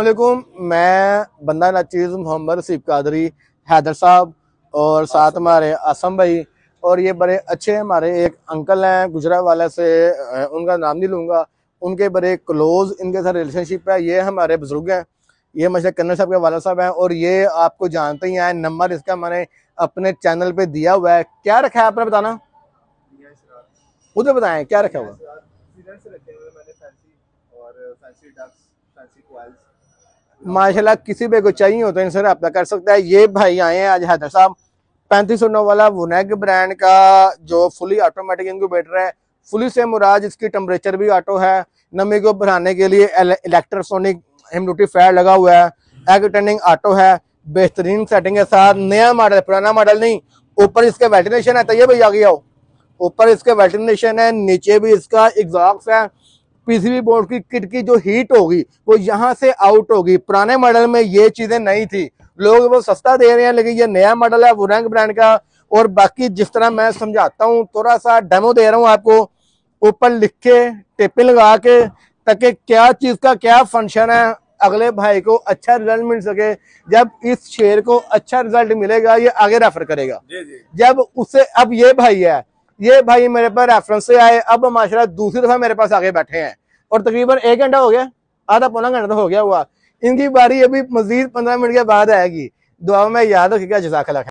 वालेकुम। मैं बंदा नचीज़ मोहम्मद रसीफ़ कादरी, हैदर साहब और साथ हमारे आसम भाई और ये बड़े अच्छे हमारे एक अंकल हैं गुजरावाला से, उनका नाम नहीं लूँगा। उनके बड़े क्लोज इनके साथ रिलेशनशिप है। ये हमारे बुजुर्ग हैं, ये मशरक कन्नर साहब के वाला साहब हैं और ये आपको जानते ही हैं। नंबर इसका मैंने अपने चैनल पे दिया हुआ है। क्या रखा है आपने बताना, उधर बताएं क्या रखा हुआ। माशाल्लाह किसी पे कोई चाहिए हो तो इनसे रब्ता कर सकता है। ये भाई आए हैं आज हैदर साहब 3509 वाला वुनेग ब्रांड का जो फुली ऑटोमेटिक इंक्यूबेटर है। फुली से मुराद इसकी टेम्परेचर भी ऑटो है। नमी को बढ़ाने के लिए इलेक्ट्रोसोनिक ह्यूमिडिफायर लगा हुआ है। एग टर्निंग ऑटो है, बेहतरीन सेटिंग के साथ। नया मॉडल, पुराना मॉडल नहीं। ऊपर इसके वेंटिलेशन है, तो ये भाई आ गया हो। ऊपर इसके वेंटिलेशन है, नीचे भी इसका एग्जॉस्ट है। पीसीबी बोर्ड की किट की जो हीट होगी वो यहाँ से आउट होगी। पुराने मॉडल में ये चीजें नहीं थी, लोग वो सस्ता दे रहे हैं, लेकिन ये नया मॉडल है वुनेग ब्रांड का। और बाकी जिस तरह मैं समझाता हूँ, थोड़ा सा डेमो दे रहा हूँ आपको, ऊपर लिख के टिपिन लगा के, ताकि क्या चीज का क्या फंक्शन है, अगले भाई को अच्छा रिजल्ट मिल सके। जब इस शेयर को अच्छा रिजल्ट मिलेगा ये आगे रेफर करेगा। जब उससे अब ये भाई है, ये भाई मेरे पास रेफरेंस से आए, अब माशाल्लाह दूसरी दफा मेरे पास आगे बैठे हैं और तकरीबन 1 घंटा हो गया, आधा पौना घंटा तो हो गया हुआ। इनकी बारी अभी मजीद 15 मिनट के बाद आएगी। दुआ में याद रखिएगा। जज़ाकल्लाह।